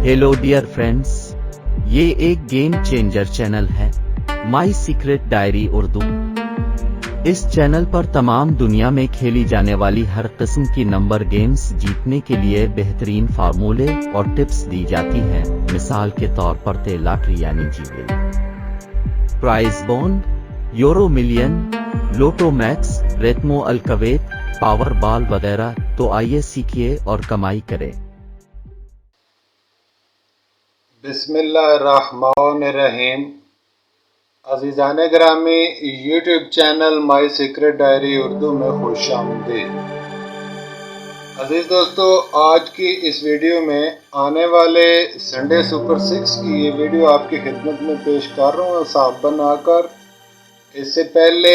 Hello dear friends, ये एक game changer channel है माई सीक्रेट डायरी उर्दू। इस चैनल पर तमाम दुनिया में खेली जाने वाली हर किस्म की नंबर गेम्स जीतने के लिए बेहतरीन फार्मूले और टिप्स दी जाती हैं। मिसाल के तौर पर लॉटरी यानी जीवेल, प्राइज बॉन्ड, यूरो मिलियन, लोटो मैक्स, रेतमो अलकवेत, पावर बॉल वगैरह। तो आइए सीखिए और कमाई करें। बिस्मिल्लाहिर्रहमानिर्रहीम। अज़ीज़ान ग्रामी, YouTube channel my secret diary Urdu में खुश आमदीद। अजीज़ दोस्तों, आज की इस वीडियो में आने वाले संडे सुपर 6 की ये वीडियो आपकी खिदमत में पेश कर रहा हूँ साहब बनाकर। इससे पहले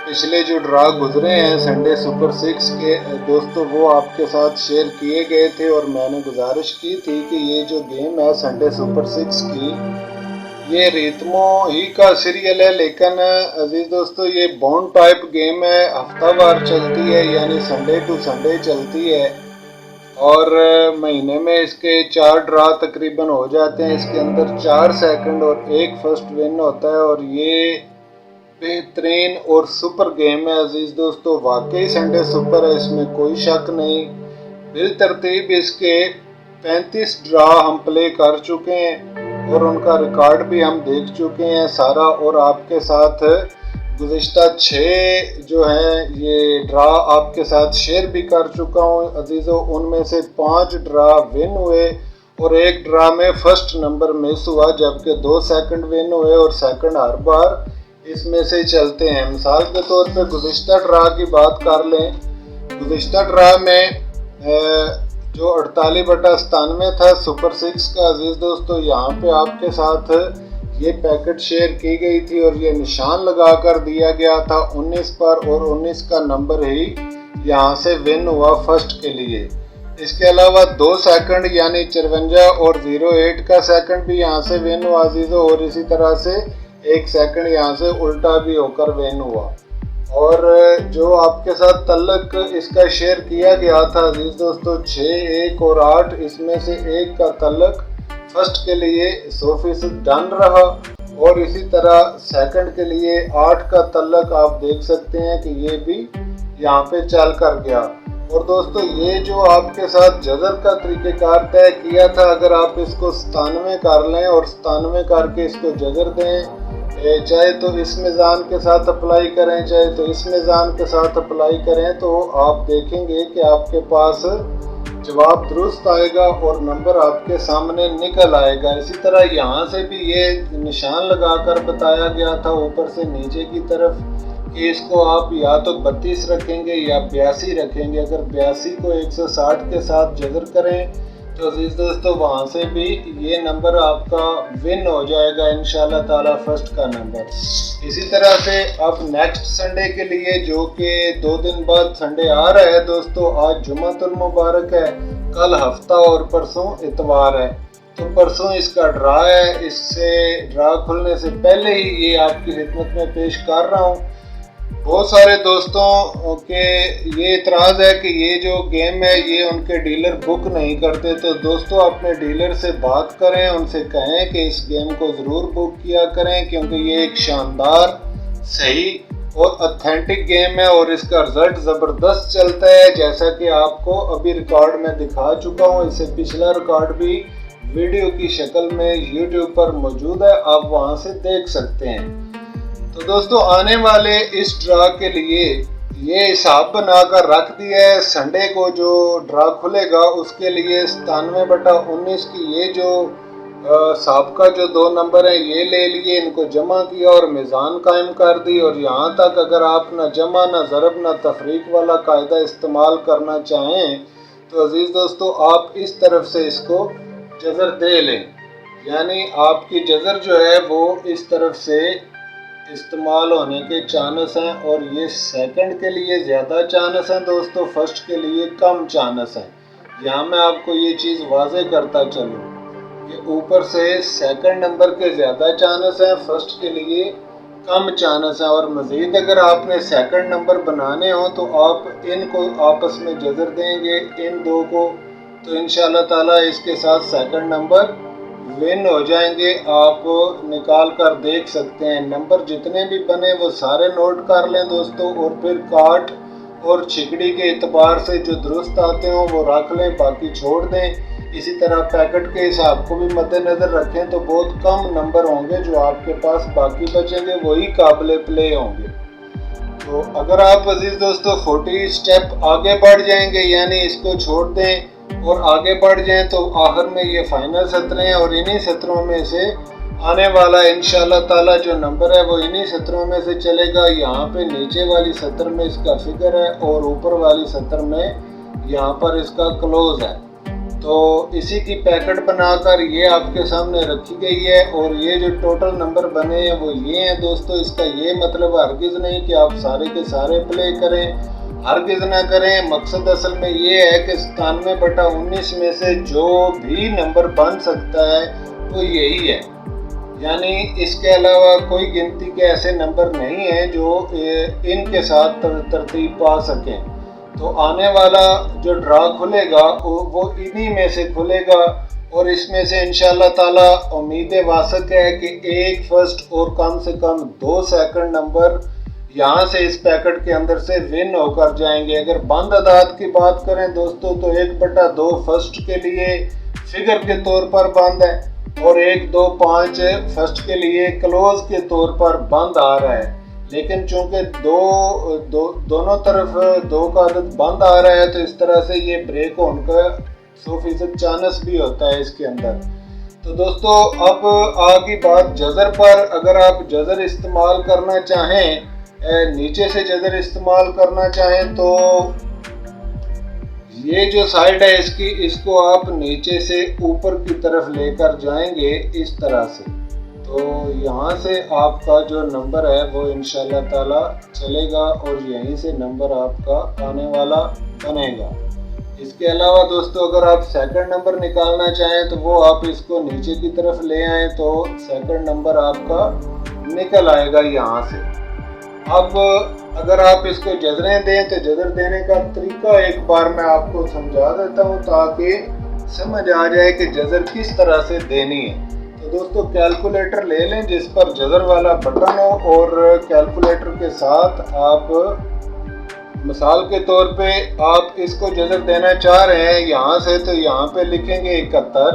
पिछले जो ड्रा गुजरे हैं संडे सुपर 6 के दोस्तों, वो आपके साथ शेयर किए गए थे और मैंने गुजारिश की थी कि ये जो गेम है संडे सुपर 6 की, ये रितमो ही का सीरियल है, लेकिन अजीज दोस्तों ये बॉन्ड टाइप गेम है, हफ्तावार चलती है, यानी संडे टू संडे चलती है और महीने में इसके 4 ड्रा तकरीबन हो जाते हैं। इसके अंदर 4 सेकंड और 1 फर्स्ट विन होता है और ये बेहतरीन और सुपर गेम है अजीज दोस्तों। वाकई संडे सुपर है, इसमें कोई शक नहीं। बिल तरतीब इसके 35 ड्रा हम प्ले कर चुके हैं और उनका रिकॉर्ड भी हम देख चुके हैं सारा, और आपके साथ गुज़िश्ता 6 जो हैं ये ड्रा आपके साथ शेयर भी कर चुका हूँ अजीज़ों। उनमें से 5 ड्रा विन हुए और 1 ड्रा में फर्स्ट नंबर मिस हुआ, जबकि 2 सेकंड विन हुए और सेकंड हर बार इसमें से चलते हैं। मिसाल के तौर पे गुज़िश्ता ड्रा की बात कर लें। गुज़िश्ता ड्रा में जो 48/97 था सुपर 6 का अजीज़ दोस्तों, यहाँ पे आपके साथ ये पैकेट शेयर की गई थी और ये निशान लगा कर दिया गया था 19 पर, और 19 का नंबर ही यहाँ से विन हुआ फर्स्ट के लिए। इसके अलावा 2 सेकंड यानी 54 और 08 का सेकंड भी यहाँ से विन हुआ अजीज़ों, और इसी तरह से 1 सेकंड यहाँ से उल्टा भी होकर विन हुआ। और जो आपके साथ तल्लक इसका शेयर किया गया था अजीज दोस्तों 6, 1 और 8, इसमें से 1 का तल्लक फर्स्ट के लिए 100% डन रहा और इसी तरह सेकंड के लिए 8 का तल्लक आप देख सकते हैं कि ये भी यहाँ पे चल कर गया। और दोस्तों ये जो आपके साथ जजर का तरीक़ेकार तय किया था, अगर आप इसको 97 कर लें और 97 करके इसको जजर दें, चाहे तो इस मीज़ान के साथ अप्लाई करें चाहे तो इस मीज़ान के साथ अप्लाई करें, तो आप देखेंगे कि आपके पास जवाब दुरुस्त आएगा और नंबर आपके सामने निकल आएगा। इसी तरह यहाँ से भी ये निशान लगाकर बताया गया था ऊपर से नीचे की तरफ कि इसको आप या तो 32 रखेंगे या 82 रखेंगे। अगर 82 को 160 के साथ जजर करें तो अजीज दोस्तों वहाँ से भी ये नंबर आपका विन हो जाएगा इंशाल्लाह ताला, फर्स्ट का नंबर। इसी तरह से अब नेक्स्ट संडे के लिए, जो कि 2 दिन बाद संडे आ रहा है दोस्तों, आज जुम्मतुल मुबारक है, कल हफ्ता और परसों इतवार है, तो परसों इसका ड्रा है। इससे ड्रा खुलने से पहले ही ये आपकी खिदमत में पेश कर रहा हूँ। बहुत सारे दोस्तों के ये इतराज़ है कि ये जो गेम है ये उनके डीलर बुक नहीं करते, तो दोस्तों अपने डीलर से बात करें, उनसे कहें कि इस गेम को ज़रूर बुक किया करें, क्योंकि ये एक शानदार, सही और ऑथेंटिक गेम है और इसका रिज़ल्ट ज़बरदस्त चलता है, जैसा कि आपको अभी रिकॉर्ड में दिखा चुका हूँ। इससे पिछला रिकॉर्ड भी वीडियो की शक्ल में यूट्यूब पर मौजूद है, आप वहाँ से देख सकते हैं। तो दोस्तों आने वाले इस ड्रा के लिए ये हिसाब बनाकर रख दिया है, संडे को जो ड्रा खुलेगा उसके लिए 97/19 की ये जो साबका जो 2 नंबर हैं ये ले लिए, इनको जमा किया और मीज़ान कायम कर दी। और यहाँ तक अगर आप ना जमा ना ज़रब ना तफरीक वाला कायदा इस्तेमाल करना चाहें तो अजीज़ दोस्तों आप इस तरफ से इसको जज़र दे लें, यानी आपकी जज़र जो है वो इस तरफ से इस्तेमाल होने के चांस हैं, और ये सेकंड के लिए ज़्यादा चांस हैं दोस्तों, फर्स्ट के लिए कम चांस हैं। यहाँ मैं आपको ये चीज़ वाज़े करता चलूँ कि ऊपर से सेकंड नंबर के ज़्यादा चांस हैं, फर्स्ट के लिए कम चांस हैं। और मज़ीद अगर आपने सेकंड नंबर बनाने हो तो आप इनको आपस में जज़र देंगे, इन 2 को तो इंशाल्लाह ताला इसके साथ सेकंड नंबर विन हो जाएंगे। आप निकाल कर देख सकते हैं। नंबर जितने भी बने वो सारे नोट कर लें दोस्तों, और फिर काट और छिकड़ी के एतबार से जो दुरुस्त आते हों वो रख लें, बाकी छोड़ दें। इसी तरह पैकेट के हिसाब को भी मद्देनज़र रखें तो बहुत कम नंबर होंगे जो आपके पास बाकी बचेंगे, वही काबिल प्ले होंगे। तो अगर आप अजीज़ दोस्तों 40 स्टेप आगे बढ़ जाएंगे, यानी इसको छोड़ दें और आगे बढ़ जाएं, तो आखिर में ये फाइनल सत्र हैं और इन्हीं सत्रों में से आने वाला इंशाल्लाह ताला जो नंबर है वो इन्हीं सत्रों में से चलेगा। यहाँ पे नीचे वाली सत्र में इसका फिगर है और ऊपर वाली सत्र में यहाँ पर इसका क्लोज है। तो इसी की पैकेट बनाकर ये आपके सामने रखी गई है, और ये जो टोटल नंबर बने हैं वो ये हैं दोस्तों। इसका ये मतलब हरगिज़ नहीं कि आप सारे के सारे प्ले करें, हरगिज़ ना करें। मकसद असल में ये है कि 97/19 में से जो भी नंबर बन सकता है वो यही है, यानी इसके अलावा कोई गिनती के ऐसे नंबर नहीं हैं जो इनके साथ तरतीब पा सकें। तो आने वाला जो ड्रा खुलेगा वो इन्हीं में से खुलेगा, और इसमें से इंशाल्लाह ताला उम्मीद वासक है कि एक फर्स्ट और कम से कम 2 सेकंड नंबर यहाँ से इस पैकेट के अंदर से विन होकर जाएंगे। अगर बंद अदाद की बात करें दोस्तों तो 1/2 फर्स्ट के लिए फिगर के तौर पर बंद है, और 1, 2, 5 फर्स्ट के लिए क्लोज के तौर पर बंद आ रहा है। लेकिन चूंकि दोनों तरफ 2 का अदद बंद आ रहा है, तो इस तरह से ये ब्रेक होने का 100% चांस भी होता है इसके अंदर। तो दोस्तों अब आगे बात जज़र पर। अगर आप जज़र इस्तेमाल करना चाहें, नीचे से जज़र इस्तेमाल करना चाहें, तो ये जो साइड है इसको आप नीचे से ऊपर की तरफ लेकर जाएंगे इस तरह से। तो यहाँ से आपका जो नंबर है वो इंशाल्लाह ताला चलेगा, और यहीं से नंबर आपका आने वाला बनेगा। इसके अलावा दोस्तों अगर आप सेकंड नंबर निकालना चाहें तो वो आप इसको नीचे की तरफ ले आएँ तो सेकंड नंबर आपका निकल आएगा यहाँ से। अब अगर आप इसको जज़रें दें तो जज़र देने का तरीका एक बार मैं आपको समझा देता हूँ ताकि समझ आ जाए कि जज़र किस तरह से देनी है। तो दोस्तों कैलकुलेटर ले लें जिस पर जज़र वाला बटन हो, और कैलकुलेटर के साथ आप मिसाल के तौर पे आप इसको जज़र देना चाह रहे हैं यहाँ से, तो यहाँ पे लिखेंगे 71,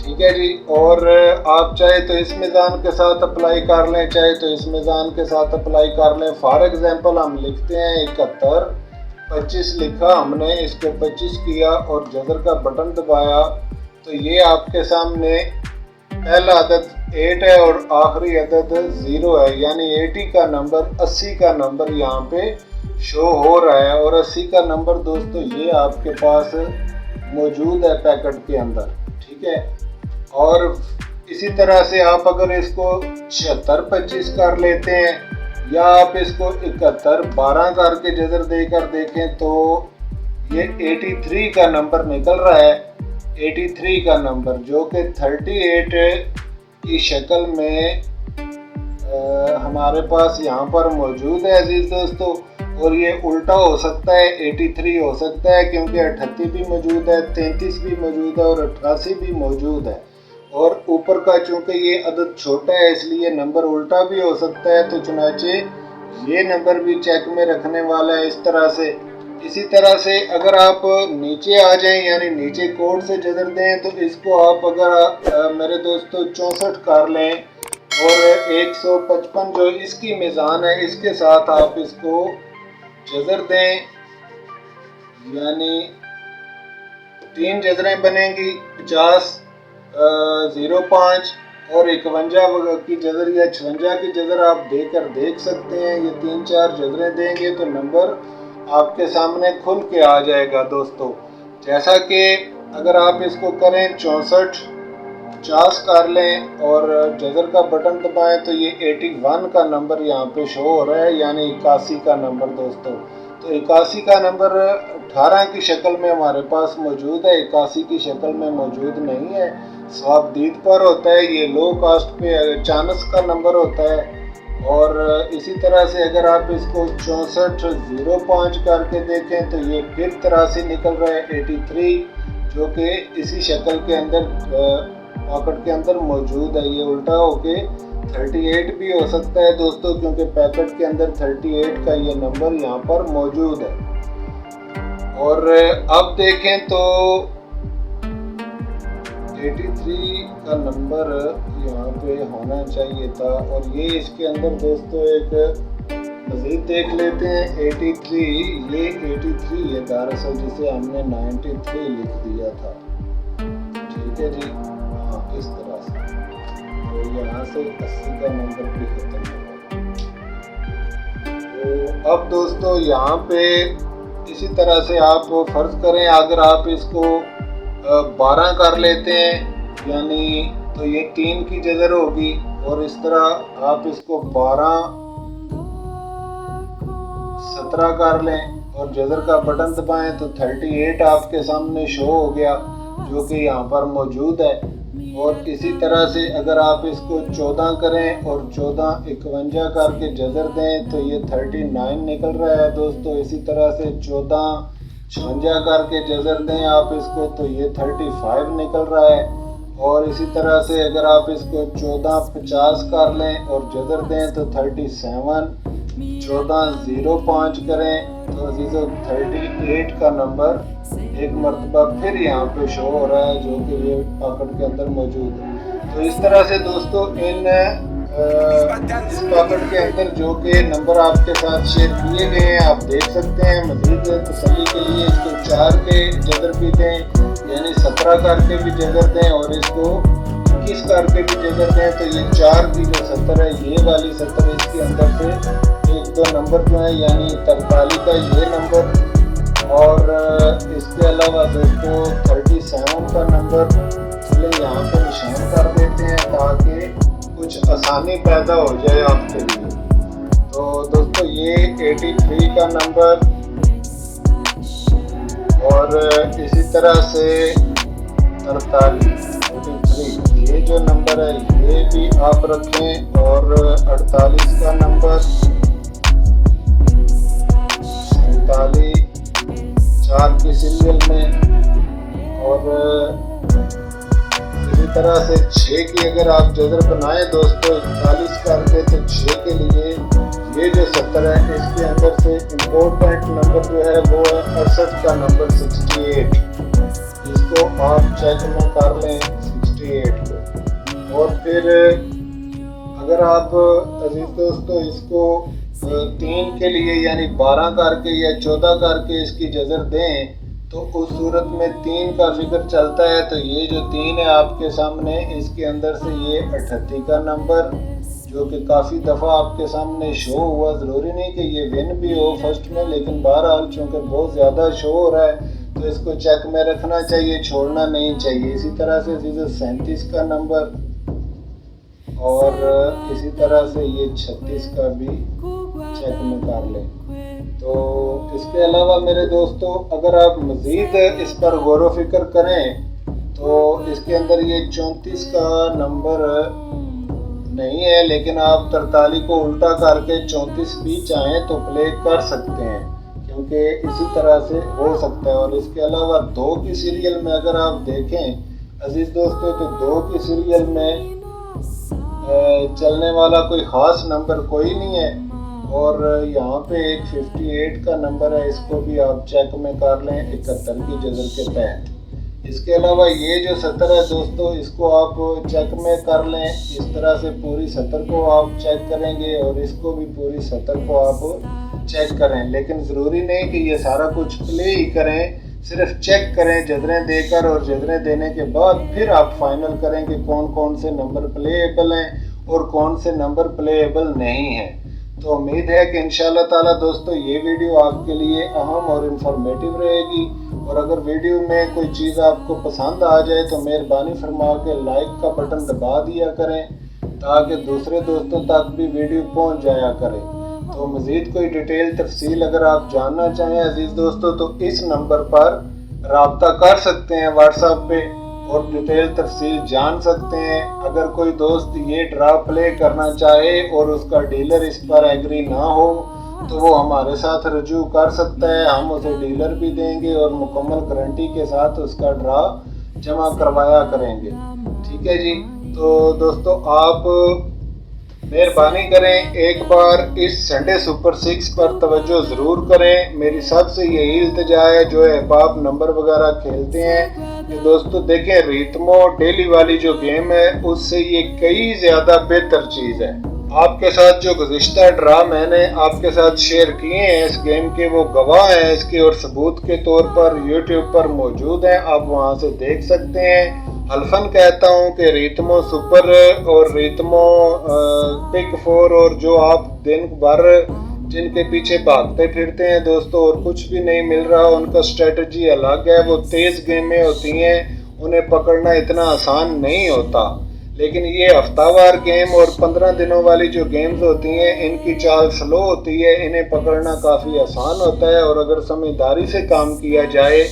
ठीक है जी। और आप चाहे तो इस मीज़ान के साथ अप्लाई कर लें, चाहे तो इस मीज़ान के साथ अप्लाई कर लें। फॉर एग्जांपल हम लिखते हैं 71, 25 लिखा हमने, इसको 25 किया और जज़र का बटन दबाया, तो ये आपके सामने पहला अदद 8 है और आखिरी अदद 0 है, यानी 80 का नंबर 80 का नंबर यहाँ पे शो हो रहा है। और 80 का नंबर दोस्तों ये आपके पास मौजूद है पैकेट के अंदर, ठीक है। और इसी तरह से आप अगर इसको 76-25 कर लेते हैं, या आप इसको 71-12 करके जज़र देकर देखें, तो ये 83 का नंबर निकल रहा है। 83 का नंबर जो कि 38 की शक्ल में हमारे पास यहाँ पर मौजूद है अजीज़ दोस्तों। और ये उल्टा हो सकता है, 83 हो सकता है क्योंकि 38 भी मौजूद है, 33 भी मौजूद है और 88 भी मौजूद है। और ऊपर का चूँकि ये अदद छोटा है इसलिए नंबर उल्टा भी हो सकता है, तो चुनाचे ये नंबर भी चेक में रखने वाला है इस तरह से। इसी तरह से अगर आप नीचे आ जाएं, यानी नीचे कोड से जज़र दें, तो इसको आप अगर मेरे दोस्तों 64 कर लें और 155 जो इसकी मीज़ान है इसके साथ आप इसको जज़र दें, यानी 3 जज़रें बनेंगी, 50, 05 और 51 की जज़र या 56 की जज़र आप देकर देख सकते हैं। ये 3-4 जज़रें देंगे तो नंबर आपके सामने खुल के आ जाएगा दोस्तों। जैसा कि अगर आप इसको करें 64, 50 कर लें और जज़र का बटन दबाएं तो ये 81 का नंबर यहाँ पे शो हो रहा है, यानी 81 का नंबर दोस्तों। तो 81 का नंबर 18 की शक्ल में हमारे पास मौजूद है, 81 की शक्ल में मौजूद नहीं है, स्वाबदीद पर होता है, ये लो कास्ट पे चांस का नंबर होता है। और इसी तरह से अगर आप इसको 64-05 करके देखें तो ये फिर 83 निकल रहा है, 83। जो कि इसी शक्ल के अंदर पॉकेट के अंदर मौजूद है। ये उल्टा होके 38 भी हो सकता है दोस्तों, क्योंकि पैकेट के अंदर 38 का ये नंबर यहाँ पर मौजूद है। और अब देखें तो 83 का नंबर यहाँ पे होना चाहिए था, और ये इसके अंदर दोस्तों एक मज़ीद देख लेते हैं। 83, ये 83 है दरअसल, जिसे हमने 93 लिख दिया था। ठीक है जी, हाँ इस तरह से, तो यहाँ से 80 का नंबर भी खत्म हो गया। तो अब दोस्तों यहाँ पे इसी तरह से आप फर्ज करें, अगर आप इसको 12 कर लेते हैं यानी तो ये 3 की जजर होगी, और इस तरह आप इसको 12 17 कर लें और जजर का बटन दबाएं तो 38 आपके सामने शो हो गया, जो कि यहाँ पर मौजूद है। और इसी तरह से अगर आप इसको 14 करें और 14 51 करके जजर दें तो ये 39 निकल रहा है दोस्तों। इसी तरह से 14 56 करके जजर दें आप इसको तो ये 35 निकल रहा है। और इसी तरह से अगर आप इसको 14 50 कर लें और जजर दें तो 37, 14 05 करें तो अजीज़ों 38 का नंबर एक मरतबा फिर यहाँ पे शो हो रहा है, जो कि ये पॉकेट के अंदर मौजूद है। तो इस तरह से दोस्तों इस पॉकेट के अंदर जो कि नंबर आपके साथ शेयर किए गए हैं आप देख सकते हैं। मज़ीद तसल्ली के लिए इसको 4 के जजर भी दें, यानी 17 करके भी जजर दें, और इसको 21 करके भी जजर दें तो ये 4 की जो 70 है, ये वाली 70 इसके अंदर से 1-2 नंबर जो है, यानी 43 का ये नंबर, और इसके अलावा दोस्तों 37 का नंबर चले यहाँ पर निशान कर देते हैं ताकि कुछ आसानी पैदा हो जाए आपके लिए। तो दोस्तों ये 83 का नंबर, और इसी तरह से 43 ये जो नंबर है ये भी आप रखें, और 48 का नंबर, 47 4 की सीरियल में, और इसी तरह से 6 की अगर आप जजर बनाएं दोस्तों 41 करके तो 6 के लिए ये जो 70 है इसके अंदर से इम्पोर्टेंट नंबर जो है वो है 68 का नंबर 68। इसको आप चेक में कर लें 68 को। और फिर अगर आप अजीज दोस्तों इसको 3 के लिए यानी 12 करके या 14 करके इसकी जजर दें तो उस सूरत में 3 का फिक्र चलता है। तो ये जो 3 है आपके सामने, इसके अंदर से ये 38 का नंबर जो कि काफ़ी दफ़ा आपके सामने शो हुआ, ज़रूरी नहीं कि ये विन भी हो फर्स्ट में, लेकिन बहरहाल चूँकि बहुत ज़्यादा शो हो रहा है तो इसको चेक में रखना चाहिए, छोड़ना नहीं चाहिए। इसी तरह से 37 का नंबर, और इसी तरह से ये 36 का भी चेक में कर लें। तो इसके अलावा मेरे दोस्तों अगर आप मज़ीद इस पर गौर व फिक्र करें तो इसके अंदर ये 34 का नंबर नहीं है, लेकिन आप 43 को उल्टा करके 34 भी चाहें तो प्ले कर सकते हैं, क्योंकि इसी तरह से हो सकता है। और इसके अलावा 2 की सीरियल में अगर आप देखें अजीज़ दोस्तों तो 2 की सीरियल में चलने वाला कोई ख़ास नंबर कोई नहीं है, और यहाँ पे एक 58 का नंबर है, इसको भी आप चेक में कर लें 71 की जजर के तहत। इसके अलावा ये जो 70 है दोस्तों इसको आप चेक में कर लें, इस तरह से पूरी 70 को आप चेक करेंगे और इसको भी पूरी 70 को आप चेक करें। लेकिन ज़रूरी नहीं कि ये सारा कुछ प्ले ही करें, सिर्फ चेक करें जजरें देकर, और जजरें देने के बाद फिर आप फाइनल करें कि कौन कौन से नंबर प्लेएबल हैं और कौन से नंबर प्लेएबल नहीं हैं। तो उम्मीद है कि इंशाल्लाह ताला दोस्तों ये वीडियो आपके लिए अहम और इन्फॉर्मेटिव रहेगी, और अगर वीडियो में कोई चीज़ आपको पसंद आ जाए तो मेहरबानी फरमा के लाइक का बटन दबा दिया करें ताकि दूसरे दोस्तों तक भी वीडियो पहुंच जाया करे। तो मज़ीद कोई डिटेल तफसील अगर आप जानना चाहें अजीज़ दोस्तों तो इस नंबर पर रब्ता कर सकते हैं व्हाट्सएप पे, और डिटेल तफसील जान सकते हैं। अगर कोई दोस्त ये ड्रा प्ले करना चाहे और उसका डीलर इस पर एग्री ना हो तो वो हमारे साथ रजू कर सकता है, हम उसे डीलर भी देंगे और मुकम्मल गारंटी के साथ उसका ड्रा जमा करवाया करेंगे। ठीक है जी। तो दोस्तों आप मेहरबानी करें, एक बार इस संडे सुपर 6 पर तवज्जो ज़रूर करें। मेरी सबसे यही इल्तिजा है, जो आप नंबर वगैरह खेलते हैं कि दोस्तों देखें, रितमो डेली वाली जो गेम है उससे ये कई ज़्यादा बेहतर चीज़ है। आपके साथ जो गुज़िश्ता ड्रा मैंने आपके साथ शेयर किए हैं इस गेम के, वो गवाह हैं इसके और सबूत के तौर पर यूट्यूब पर मौजूद हैं, आप वहां से देख सकते हैं। हल्फन कहता हूं कि रितमो सुपर और रितमो पिक 4 और जो आप दिन भर जिनके पीछे भागते फिरते हैं दोस्तों और कुछ भी नहीं मिल रहा, उनका स्ट्रेटजी अलग है। वो तेज़ गेमें होती हैं, उन्हें पकड़ना इतना आसान नहीं होता। लेकिन ये हफ्तावार गेम और 15 दिनों वाली जो गेम्स होती हैं, इनकी चाल स्लो होती है, इन्हें पकड़ना काफ़ी आसान होता है और अगर समझदारी से काम किया जाए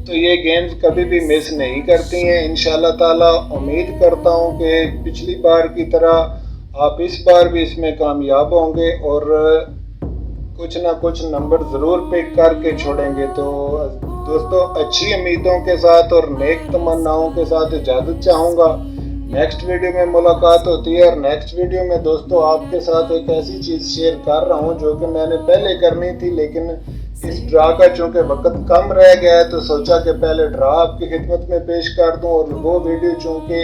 तो ये गेम्स कभी भी मिस नहीं करती हैं। इंशाल्लाह ताला उम्मीद करता हूँ कि पिछली बार की तरह आप इस बार भी इसमें कामयाब होंगे और कुछ ना कुछ नंबर ज़रूर पिक करके छोड़ेंगे। तो दोस्तों अच्छी उम्मीदों के साथ और नेक तमन्नाओं के साथ इजाज़त चाहूँगा। नेक्स्ट वीडियो में मुलाकात होती है और नेक्स्ट वीडियो में दोस्तों आपके साथ एक ऐसी चीज़ शेयर कर रहा हूँ जो कि मैंने पहले करनी थी, लेकिन इस ड्रा का चूँकि वक्त कम रह गया है तो सोचा कि पहले ड्रा आपकी खिदमत में पेश कर दूँ। और वो वीडियो चूँकि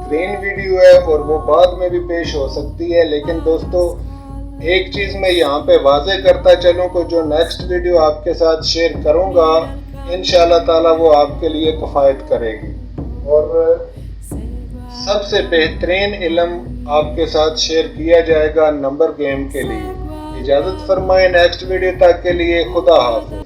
ग्रीन वीडियो है और वो बाद में भी पेश हो सकती है, लेकिन दोस्तों एक चीज़ मैं यहाँ पे वाज़े करता चलूँ कि जो नेक्स्ट वीडियो आपके साथ शेयर करूँगा इंशाल्लाह ताला वो आपके लिए किफ़ायत करेगी और सबसे बेहतरीन इल्म आपके साथ शेयर किया जाएगा नंबर गेम के लिए। इजाज़त फरमाएं, नेक्स्ट वीडियो तक के लिए खुदा हाफ़िज़।